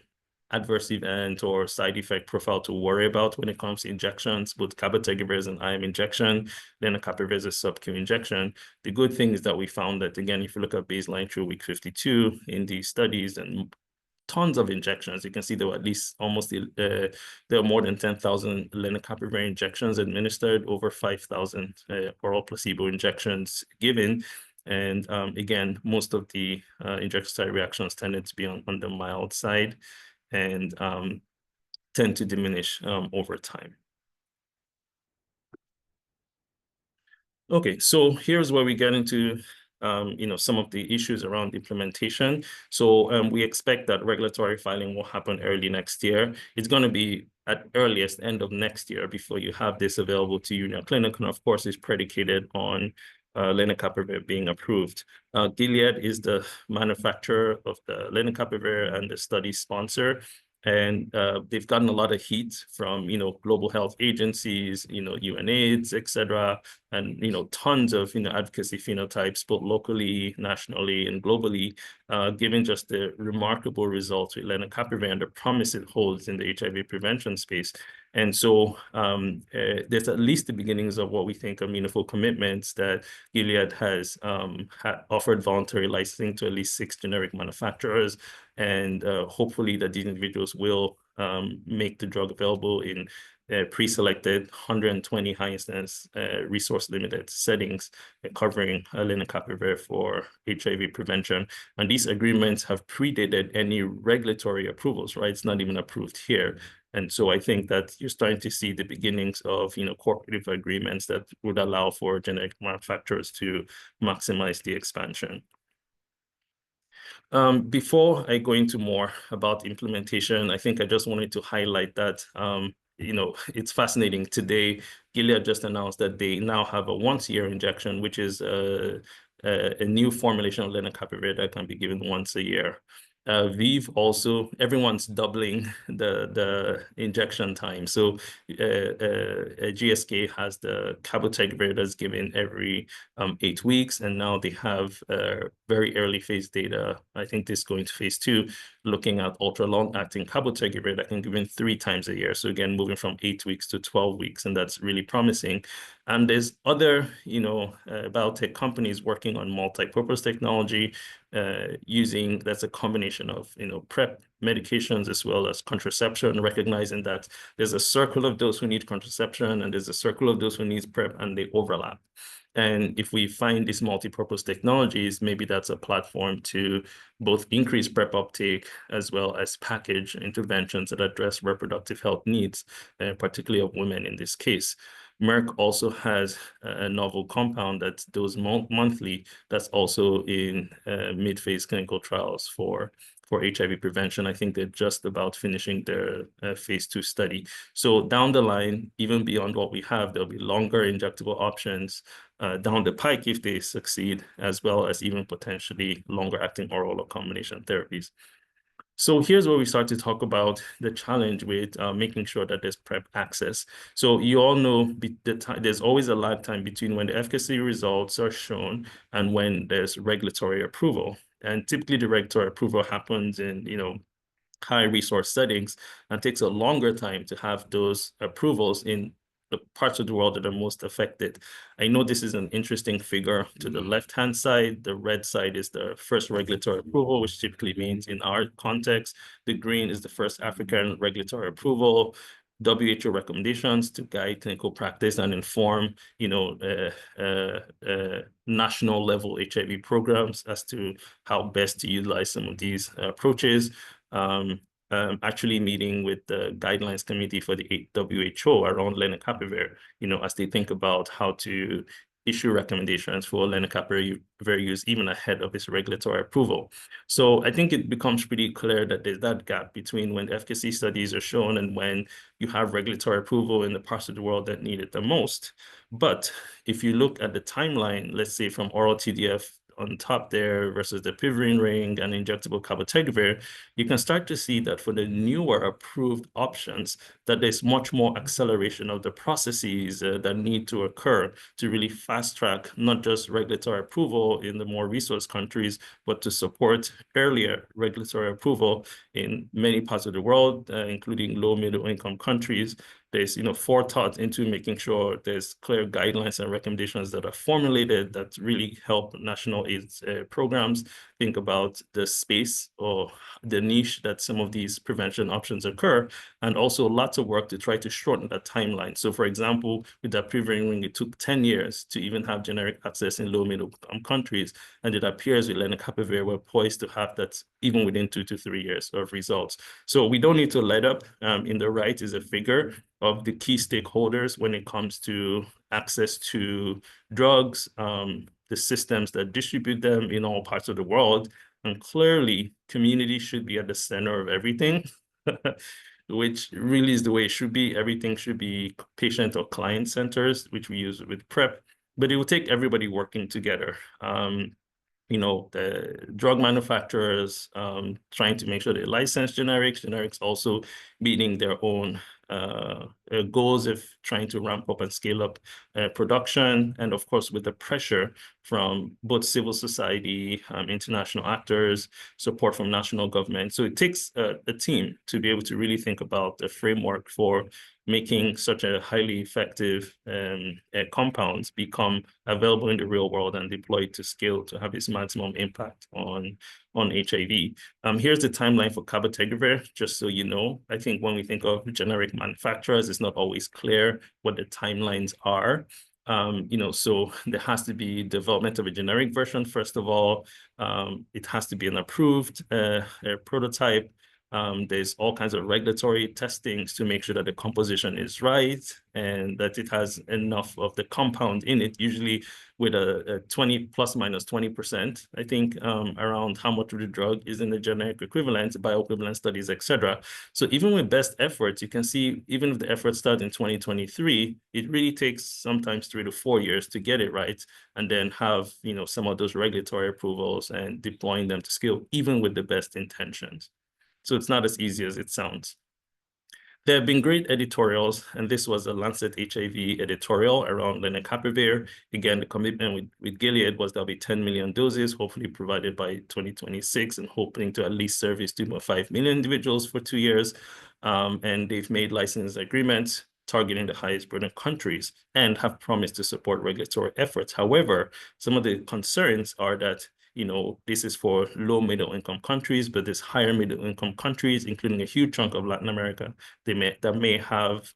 C: adverse event or side effect profile to worry about when it comes to injections. Both cabotegravir is an IM injection, lenacapavir is a sub-Q injection. The good thing is that we found that, again, if you look at baseline through week 52 in these studies, and tons of injections. You can see there were at least almost, there were more than 10,000 lenacapavir injections administered, over 5,000 oral placebo injections given. And again, most of the injection site reactions tended to be on the mild side and tend to diminish over time. Okay, so here's where we get into some of the issues around implementation. So we expect that regulatory filing will happen early next year. It's going to be at earliest end of next year before you have this available to you in your clinic, and of course, it's predicated on lenacapavir being approved. Gilead is the manufacturer of the lenacapavir and the study sponsor. And they've gotten a lot of heat from, global health agencies, UNAIDS, et cetera, and, tons of, advocacy phenotypes, both locally, nationally, and globally, given just the remarkable results with lenacapavir and the promise it holds in the HIV prevention space. And so there's at least the beginnings of what we think are meaningful commitments that Gilead has offered voluntary licensing to at least 6 generic manufacturers. And hopefully that these individuals will make the drug available in pre-selected 120 high-incidence resource-limited settings covering lenacapavir for HIV prevention. And these agreements have predated any regulatory approvals, right? It's not even approved here. And so I think that you're starting to see the beginnings of, cooperative agreements that would allow for generic manufacturers to maximize the expansion. Before I go into more about implementation, I think I just wanted to highlight that, it's fascinating. Today, Gilead just announced that they now have a once-a-year injection, which is a new formulation of lenacapavir that can be given once a year. ViiV also, everyone's doubling the injection time. So GSK has the cabotegravir that's given every 8 weeks, and now they have very early phase data. I think this is going to phase 2, looking at ultra long-acting cabotegravir that can be given 3 times a year. So again, moving from 8 weeks to 12 weeks, and that's really promising. And there's other, biotech companies working on multi-purpose technology using, that's a combination of, PrEP medications as well as contraception, recognizing that there's a circle of those who need contraception and there's a circle of those who need PrEP, and they overlap. And if we find these multi-purpose technologies, maybe that's a platform to both increase PrEP uptake as well as package interventions that address reproductive health needs, particularly of women in this case. Merck also has a novel compound that's dosed monthly that's also in mid-phase clinical trials for HIV prevention. I think they're just about finishing their phase 2 study. So down the line, even beyond what we have, there'll be longer injectable options down the pike if they succeed, as well as even potentially longer acting oral or combination therapies. So here's where we start to talk about the challenge with making sure that there's PrEP access. So you all know there's always a lag time between when the efficacy results are shown and when there's regulatory approval. And typically the regulatory approval happens in, high resource settings and takes a longer time to have those approvals in the parts of the world that are most affected. I know this is an interesting figure. To the left-hand side, the red side is the first regulatory approval, which typically means in our context, the green is the first African regulatory approval, WHO recommendations to guide clinical practice and inform, national level HIV programs as to how best to utilize some of these approaches. Actually meeting with the guidelines committee for the WHO around lenacapavir, as they think about how to issue recommendations for lenacapavir use even ahead of its regulatory approval. So I think it becomes pretty clear that there's that gap between when efficacy studies are shown and when you have regulatory approval in the parts of the world that need it the most. But if you look at the timeline, let's say from oral TDF on top there versus the pivirine ring and injectable cabotegravir, you can start to see that for the newer approved options, that there's much more acceleration of the processes that need to occur to really fast track not just regulatory approval in the more resource countries, but to support earlier regulatory approval in many parts of the world, including low middle income countries. There's forethought into making sure there's clear guidelines and recommendations that are formulated that really help national AIDS programs think about the space or the niche that some of these prevention options occur, and also lots of work to try to shorten that timeline. So for example, with that pivirine ring, it took 10 years to even have generic access in low middle income countries, and it appears with lenacapavir we're poised to have that even within 2 to 3 years of results. So we don't need to let up. In the right is a figure of the key stakeholders when it comes to access to drugs, the systems that distribute them in all parts of the world. And clearly, community should be at the center of everything, which really is the way it should be. Everything should be patient or client centers, which we use with PrEP, but it will take everybody working together. The drug manufacturers trying to make sure they license generics also meeting their own goals of trying to ramp up and scale up production, and of course with the pressure from both civil society, international actors, support from national government. So it takes a team to be able to really think about the framework for making such a highly effective compounds become available in the real world and deployed to scale to have its maximum impact on HIV. Here's the timeline for cabotegravir, just so you know. I think when we think of generic manufacturers, it's not always clear what the timelines are. So there has to be development of a generic version, first of all. It has to be an approved prototype. There's all kinds of regulatory testings to make sure that the composition is right and that it has enough of the compound in it, usually with a 20 plus minus 20%, I think, around how much of the drug is in the generic equivalent, bioequivalent studies, etc. So even with best efforts, you can see, even if the efforts start in 2023, it really takes sometimes 3 to 4 years to get it right, and then have, some of those regulatory approvals and deploying them to scale, even with the best intentions. So it's not as easy as it sounds. There have been great editorials, and this was a Lancet HIV editorial around lenacapavir. Again, the commitment with Gilead was there'll be 10 million doses, hopefully provided by 2026, and hoping to at least service 2.5 million individuals for 2 years. And they've made license agreements targeting the highest burden countries and have promised to support regulatory efforts. However, some of the concerns are that this is for low middle income countries, but there's higher middle income countries, including a huge chunk of Latin America, that may have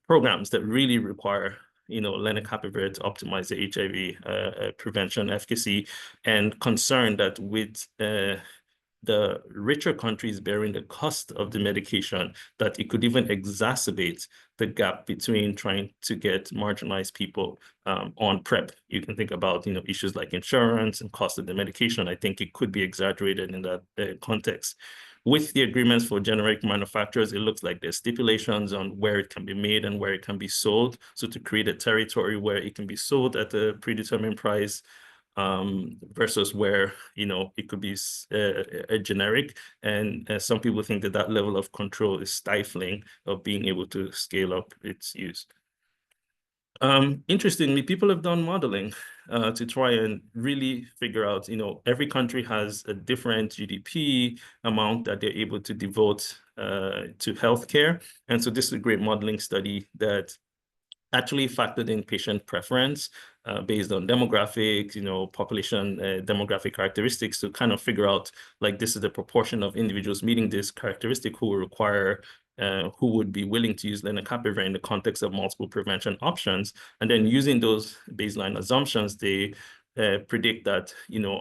C: programs that really require lenacapavir to optimize the HIV prevention efficacy, and concern that with the richer countries bearing the cost of the medication, that it could even exacerbate the gap between trying to get marginalized people on PrEP. You can think about issues like insurance and cost of the medication. I think it could be exaggerated in that context. With the agreements for generic manufacturers, it looks like there's stipulations on where it can be made and where it can be sold. So to create a territory where it can be sold at a predetermined price, versus where it could be a generic, and some people think that level of control is stifling of being able to scale up its use. Interestingly, people have done modeling to try and really figure out, every country has a different GDP amount that they're able to devote to healthcare. And so this is a great modeling study that actually factored in patient preference based on demographics, population demographic characteristics to kind of figure out, like, this is the proportion of individuals meeting this characteristic who will require who would be willing to use lenacapavir in the context of multiple prevention options. And then using those baseline assumptions, they predict that,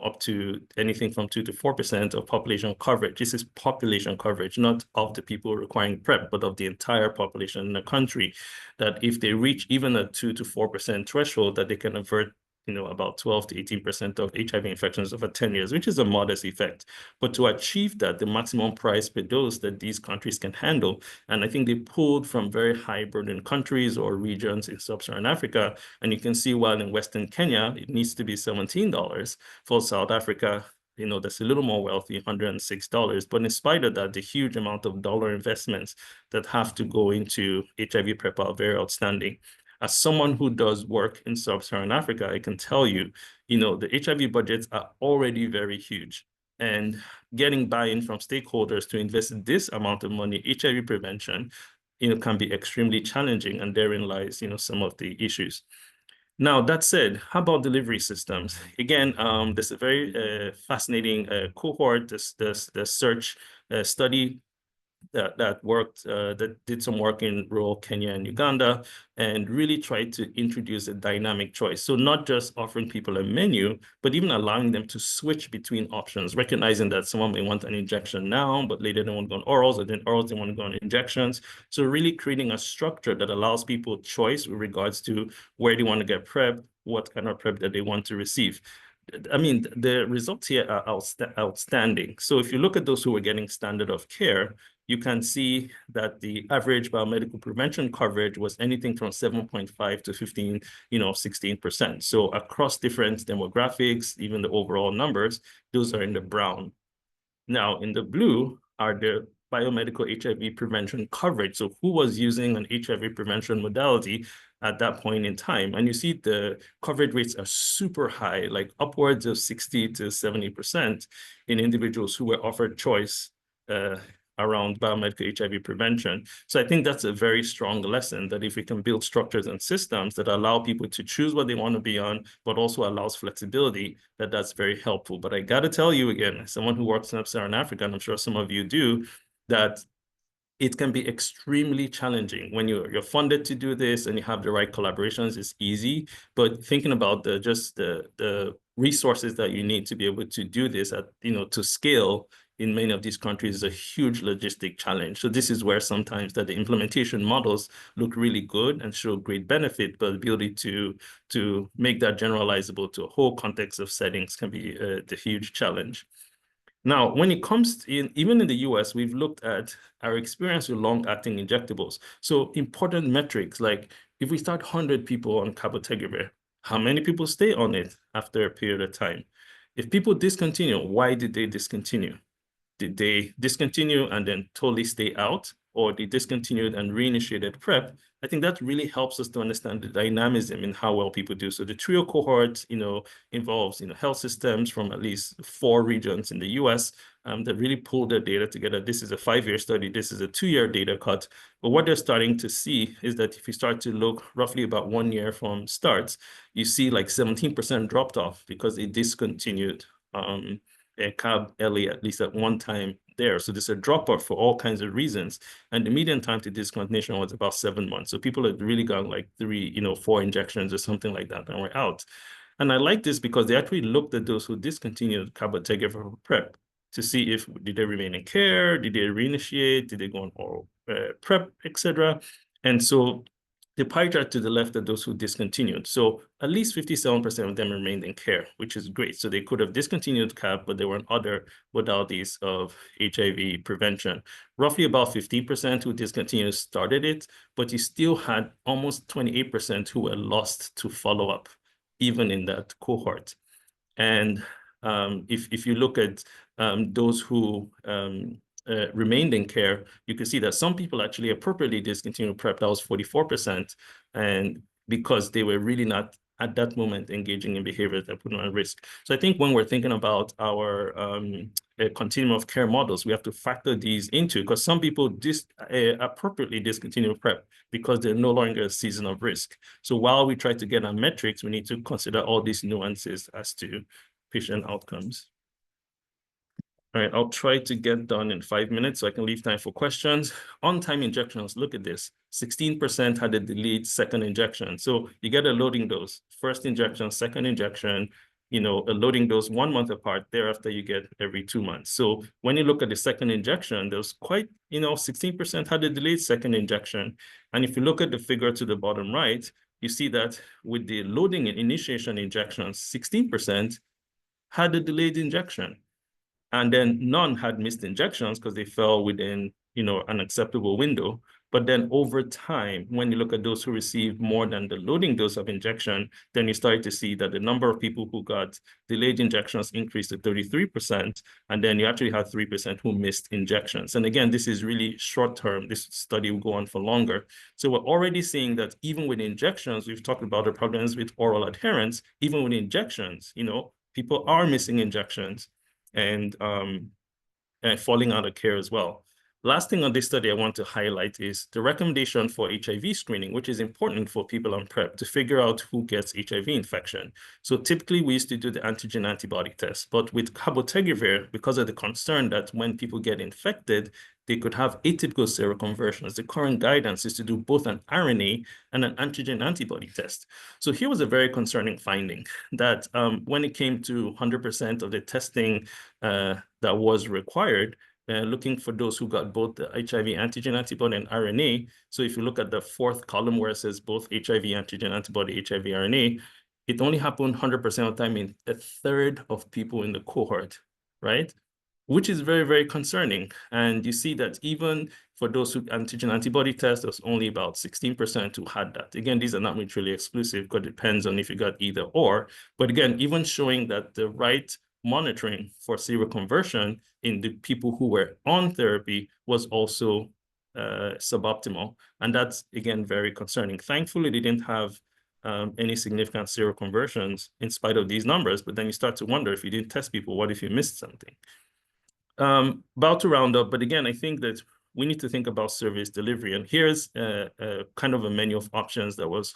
C: up to anything from 2 to 4% of population coverage. This is population coverage, not of the people requiring PrEP, but of the entire population in the country, that if they reach even a 2 to 4% threshold, that they can avert about 12 to 18% of HIV infections over 10 years, which is a modest effect. But to achieve that, the maximum price per dose that these countries can handle, and I think they pulled from very high burden countries or regions in sub-Saharan Africa, and you can see while in Western Kenya, it needs to be $17. For South Africa, that's a little more wealthy, $106. But in spite of that, the huge amount of dollar investments that have to go into HIV PrEP are very outstanding. As someone who does work in sub-Saharan Africa, I can tell you, the HIV budgets are already very huge. And getting buy-in from stakeholders to invest this amount of money in HIV prevention, can be extremely challenging. And therein lies, some of the issues. Now, that said, how about delivery systems? Again, there's a very fascinating cohort, the search study that did some work in rural Kenya and Uganda, and really tried to introduce a dynamic choice. So not just offering people a menu, but even allowing them to switch between options, recognizing that someone may want an injection now, but later they want to go on orals, and then orals they want to go on injections. So really creating a structure that allows people choice with regards to where they want to get PrEP, what kind of PrEP that they want to receive. I mean, the results here are outstanding. So if you look at those who are getting standard of care, you can see that the average biomedical prevention coverage was anything from 7.5 to 15, 16%. So across different demographics, even the overall numbers, those are in the brown. Now, in the blue are the biomedical HIV prevention coverage. So who was using an HIV prevention modality at that point in time? And you see the coverage rates are super high, like upwards of 60 to 70% in individuals who were offered choice around biomedical HIV prevention. So I think that's a very strong lesson, that if we can build structures and systems that allow people to choose what they want to be on, but also allows flexibility, that's very helpful. But I got to tell you again, as someone who works in Sub-Saharan Africa, and I'm sure some of you do, that it can be extremely challenging when you're funded to do this and you have the right collaborations. It's easy, but thinking about the resources that you need to be able to do this at, to scale in many of these countries is a huge logistic challenge. So this is where sometimes that the implementation models look really good and show great benefit, but the ability to make that generalizable to a whole context of settings can be the huge challenge. Now, when it comes to, even in the US, we've looked at our experience with long-acting injectables. So important metrics, like if we start 100 people on cabotegravir, how many people stay on it after a period of time? If people discontinue, why did they discontinue? Did they discontinue and then totally stay out, or they discontinued and reinitiated PrEP? I think that really helps us to understand the dynamism in how well people do. So the TRIO cohort, involves, health systems from at least 4 regions in the US that really pulled their data together. This is a 5-year study. This is a 2-year data cut. But what they're starting to see is that if you start to look roughly about 1 year from starts, you see like 17% dropped off because they discontinued CAB LA at least at one time there. So there's a drop-off for all kinds of reasons. And the median time to discontinuation was about 7 months. So people had really gotten like 3, 4 injections or something like that and were out. And I like this because they actually looked at those who discontinued cabotegravir PrEP to see if did they remain in care, did they reinitiate, did they go on oral PrEP, etc. And so the pie chart to the left are those who discontinued. So at least 57% of them remained in care, which is great. So they could have discontinued CAB, but there were other modalities of HIV prevention. Roughly about 15% who discontinued started it, but you still had almost 28% who were lost to follow-up, even in that cohort. And if you look at those who remained in care, you can see that some people actually appropriately discontinued PrEP. That was 44%. And because they were really not at that moment engaging in behaviors that put them at risk. So I think when we're thinking about our continuum of care models, we have to factor these into, because some people appropriately discontinue PrEP because they're no longer a season of risk. So while we try to get our metrics, we need to consider all these nuances as to patient outcomes. All right, I'll try to get done in 5 minutes so I can leave time for questions. On-time injections, look at this. 16% had a delayed second injection. So you get a loading dose, first injection, second injection, a loading dose 1 month apart. Thereafter, you get every 2 months. So when you look at the second injection, there's quite, 16% had a delayed second injection. And if you look at the figure to the bottom right, you see that with the loading and initiation injections, 16% had a delayed injection. And then none had missed injections because they fell within, an acceptable window. But then over time, when you look at those who received more than the loading dose of injection, then you start to see that the number of people who got delayed injections increased to 33%. And then you actually had 3% who missed injections. And again, this is really short term. This study will go on for longer. So we're already seeing that even with injections, we've talked about the problems with oral adherence, even with injections, people are missing injections and falling out of care as well. Last thing on this study I want to highlight is the recommendation for HIV screening, which is important for people on PrEP to figure out who gets HIV infection. So typically we used to do the antigen antibody test, but with cabotegravir, because of the concern that when people get infected, they could have atypical seroconversions. The current guidance is to do both an RNA and an antigen antibody test. So here was a very concerning finding that when it came to 100% of the testing that was required, looking for those who got both the HIV antigen antibody and RNA. So if you look at the fourth column where it says both HIV antigen antibody, HIV RNA, it only happened 100% of the time in a third of people in the cohort, right? Which is very, very concerning. And you see that even for those who antigen antibody test, there's only about 16% who had that. Again, these are not mutually exclusive because it depends on if you got either or. But again, even showing that the right monitoring for seroconversion in the people who were on therapy was also suboptimal. And that's, again, very concerning. Thankfully, they didn't have any significant seroconversions in spite of these numbers. But then you start to wonder, if you didn't test people, what if you missed something? About to round up, but again, I think that we need to think about service delivery. And here's kind of a menu of options that was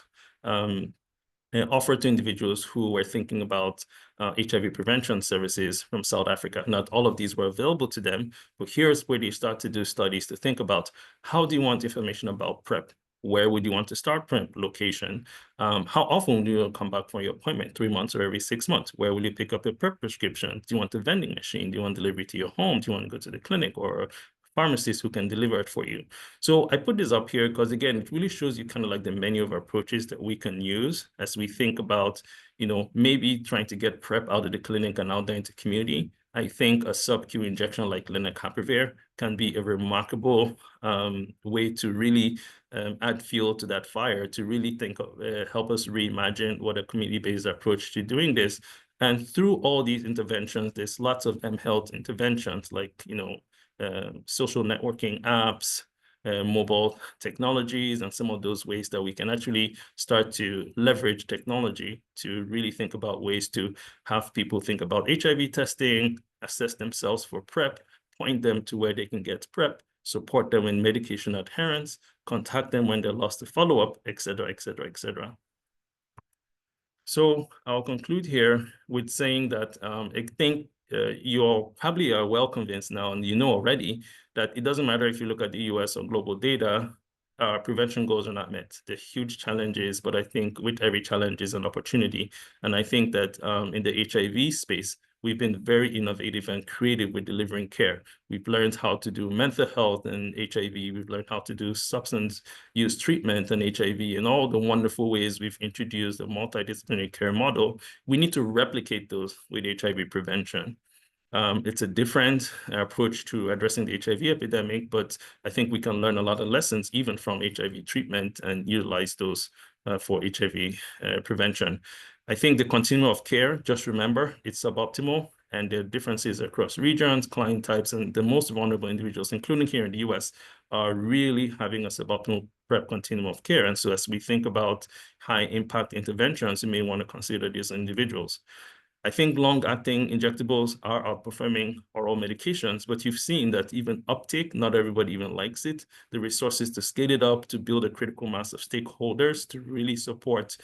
C: offered to individuals who were thinking about HIV prevention services from South Africa. Not all of these were available to them, but here's where they start to do studies to think about how do you want information about PrEP? Where would you want to start PrEP? Location. How often do you come back for your appointment? 3 months or every 6 months? Where will you pick up your PrEP prescription? Do you want a vending machine? Do you want delivery to your home? Do you want to go to the clinic or pharmacists who can deliver it for you? So I put this up here because, again, it really shows you kind of like the menu of approaches that we can use as we think about, maybe trying to get PrEP out of the clinic and out there into community. I think a sub-Q injection like lenacapavir can be a remarkable way to really add fuel to that fire, to really think of, help us reimagine what a community-based approach to doing this. And through all these interventions, there's lots of mHealth interventions like, social networking apps, mobile technologies, and some of those ways that we can actually start to leverage technology to really think about ways to have people think about HIV testing, assess themselves for PrEP, point them to where they can get PrEP, support them in medication adherence, contact them when they're lost to follow-up, et cetera, et cetera, et cetera. So I'll conclude here with saying that I think you all probably are well convinced now, and you know already that it doesn't matter if you look at the US or global data, prevention goals are not met. They're huge challenges, but I think with every challenge is an opportunity. And I think that in the HIV space, we've been very innovative and creative with delivering care. We've learned how to do mental health and HIV. We've learned how to do substance use treatment and HIV, and all the wonderful ways we've introduced a multidisciplinary care model. We need to replicate those with HIV prevention. It's a different approach to addressing the HIV epidemic, but I think we can learn a lot of lessons even from HIV treatment and utilize those for HIV prevention. I think the continuum of care, just remember, it's suboptimal, and there are differences across regions, client types, and the most vulnerable individuals, including here in the US, are really having a suboptimal PrEP continuum of care. And so as we think about high impact interventions, you may want to consider these individuals. I think long-acting injectables are outperforming oral medications, but you've seen that even uptake, not everybody even likes it. The resources to scale it up, to build a critical mass of stakeholders, to really support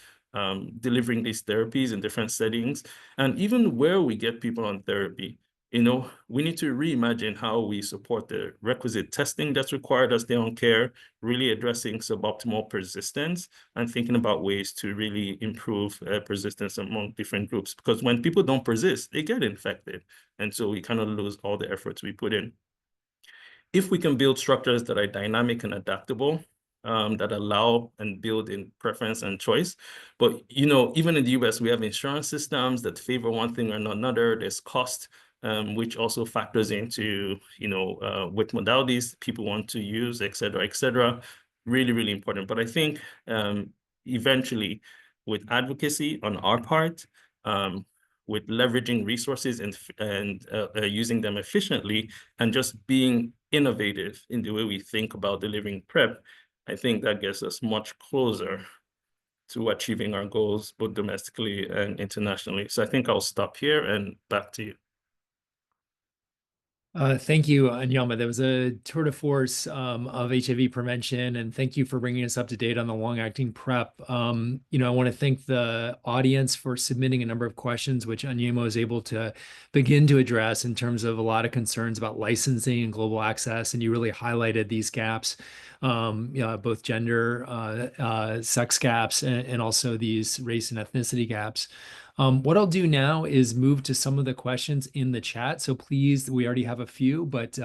C: delivering these therapies in different settings, and even where we get people on therapy. We need to reimagine how we support the requisite testing that's required as they're on care, really addressing suboptimal persistence and thinking about ways to really improve persistence among different groups. Because when people don't persist, they get infected. And so we kind of lose all the efforts we put in. If we can build structures that are dynamic and adaptable, that allow and build in preference and choice. But, even in the US, we have insurance systems that favor one thing or another. There's cost, which also factors into, what modalities people want to use, et cetera, et cetera. Really, really important. But I think eventually with advocacy on our part, with leveraging resources and using them efficiently and just being innovative in the way we think about delivering PrEP, I think that gets us much closer to achieving our goals, both domestically and internationally. So I think I'll stop here and back to you.
B: Thank you, Onyema. That was a tour de force of HIV prevention, and thank you for bringing us up to date on the long-acting PrEP. I want to thank the audience for submitting a number of questions, which Onyema was able to begin to address in terms of a lot of concerns about licensing and global access, and you really highlighted these gaps, both gender, sex gaps, and also these race and ethnicity gaps. What I'll do now is move to some of the questions in the chat. So please, we already have a few, but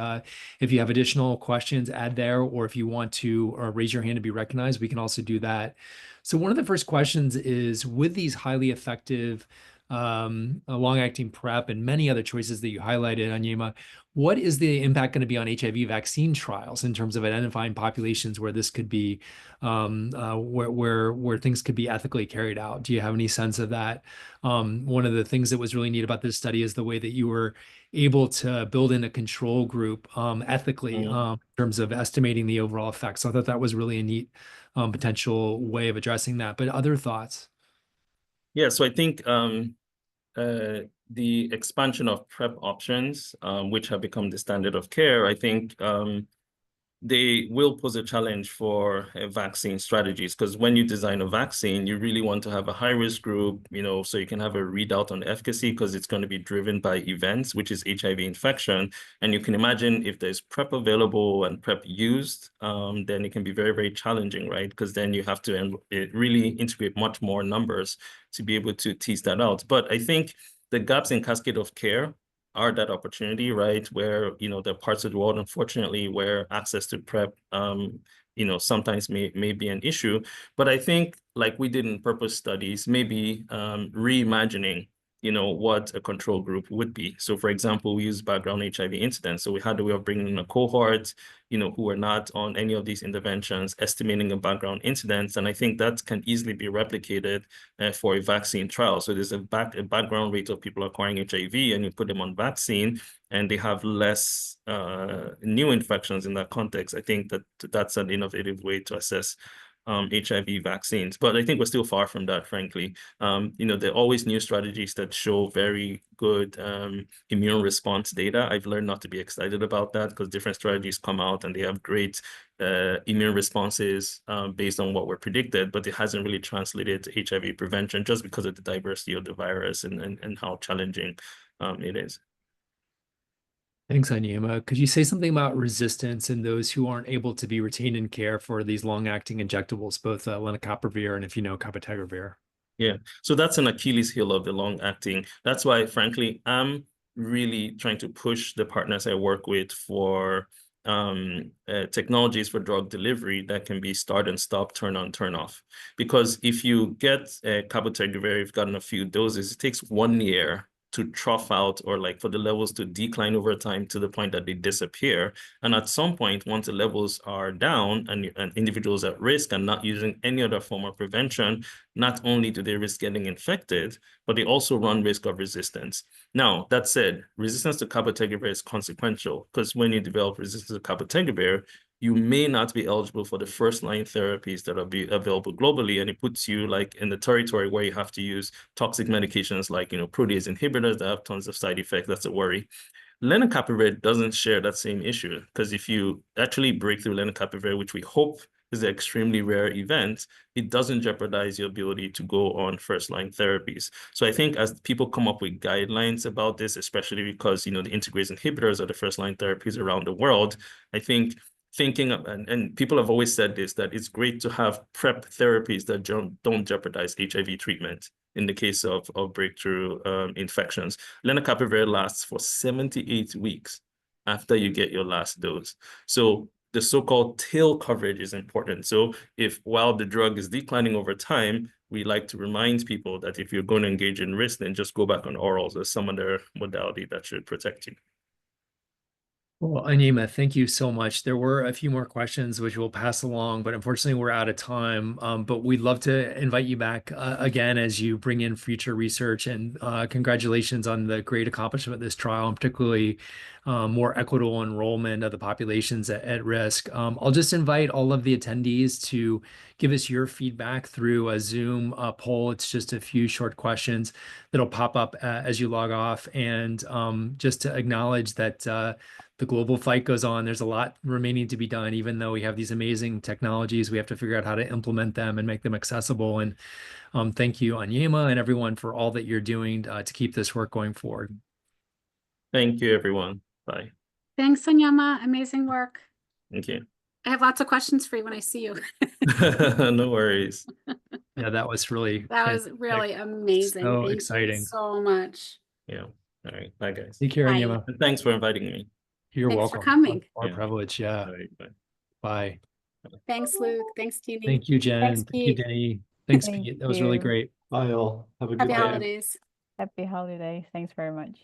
B: if you have additional questions, add there, or if you want to raise your hand to be recognized, we can also do that. So one of the first questions is, with these highly effective long-acting PrEP and many other choices that you highlighted, Onyema, what is the impact going to be on HIV vaccine trials in terms of identifying populations where this could be, where things could be ethically carried out? Do you have any sense of that? One of the things that was really neat about this study is the way that you were able to build in a control group ethically in terms of estimating the overall effect. So I thought that was really a neat potential way of addressing that. But other thoughts?
C: Yeah, so I think the expansion of PrEP options, which have become the standard of care, I think they will pose a challenge for vaccine strategies, because when you design a vaccine, you really want to have a high-risk group, so you can have a readout on efficacy, because it's going to be driven by events, which is HIV infection. And you can imagine if there's PrEP available and PrEP used, then it can be very, very challenging, right? Because then you have to really integrate much more numbers to be able to tease that out. But I think the gaps in cascade of care are that opportunity, right? Where, there are parts of the world, unfortunately, where access to PrEP, sometimes may be an issue. But I think, like we did in purpose studies, maybe reimagining, what a control group would be. So, for example, we use background HIV incidence. So we had the way of bringing in a cohort, who were not on any of these interventions, estimating a background incidence. And I think that can easily be replicated for a vaccine trial. So there's a background rate of people acquiring HIV, and you put them on vaccine, and they have less new infections in that context. I think that's an innovative way to assess HIV vaccines. But I think we're still far from that, frankly. There are always new strategies that show very good immune response data. I've learned not to be excited about that, because different strategies come out and they have great immune responses based on what were predicted, but it hasn't really translated to HIV prevention, just because of the diversity of the virus and how challenging it is.
B: Thanks, Onyema. Could you say something about resistance in those who aren't able to be retained in care for these long-acting injectables, both lenacapavir and, cabotegravir?
C: Yeah, so that's an Achilles heel of the long-acting. That's why, frankly, I'm really trying to push the partners I work with for technologies for drug delivery that can be start and stop, turn on, turn off. Because if you get cabotegravir, you've gotten a few doses, it takes 1 year to trough out, or like for the levels to decline over time to the point that they disappear. And at some point, once the levels are down and individuals at risk and not using any other form of prevention, not only do they risk getting infected, but they also run risk of resistance. Now, that said, resistance to cabotegravir is consequential, because when you develop resistance to cabotegravir, you may not be eligible for the first-line therapies that are available globally, and it puts you like in the territory where you have to use toxic medications like, protease inhibitors that have tons of side effects. That's a worry. Lenacapavir doesn't share that same issue, because if you actually break through lenacapavir, which we hope is an extremely rare event, it doesn't jeopardize your ability to go on first-line therapies. So I think as people come up with guidelines about this, especially because, the integrase inhibitors are the first-line therapies around the world, I think thinking of, and people have always said this, that it's great to have PrEP therapies that don't jeopardize HIV treatment in the case of breakthrough infections. Lenacapavir lasts for 78 weeks after you get your last dose. So the so-called tail coverage is important. So while the drug is declining over time, we like to remind people that if you're going to engage in risk, then just go back on orals as some other modality that should protect you.
B: Well, Onyema, thank you so much. There were a few more questions which we'll pass along, but unfortunately we're out of time. But we'd love to invite you back again as you bring in future research, and congratulations on the great accomplishment of this trial, and particularly more equitable enrollment of the populations at risk. I'll just invite all of the attendees to give us your feedback through a Zoom poll. It's just a few short questions that'll pop up as you log off, and just to acknowledge that the global fight goes on. There's a lot remaining to be done. Even though we have these amazing technologies, we have to figure out how to implement them and make them accessible. And thank you, Onyema, and everyone for all that you're doing to keep this work going forward.
C: Thank you, everyone. Bye.
D: Thanks, Onyema. Amazing work.
C: Thank you.
D: I have lots of questions for you when I see you.
C: No worries.
B: Yeah, that was really
D: That was really amazing.
B: So
D: Thank
B: exciting.
D: you so much.
C: Yeah. All right. Bye, guys.
B: Take care,
D: Bye.
B: Onyema.
C: And thanks for inviting me.
B: You're
D: Thanks
B: welcome.
D: for coming.
B: Our
C: Yeah.
B: privilege. Yeah.
C: All right. Bye.
B: Bye.
D: Thanks, Luke. Thanks, Teeny.
B: Thank you, Jen.
D: Thanks,
B: Thank you,
D: Pete.
B: Denny. Thanks,
A: Thank
B: Pete. That was really
A: you.
B: great.
E: Bye all. Have a good
D: Happy
E: day.
D: holidays.
A: Happy holidays. Thanks very much.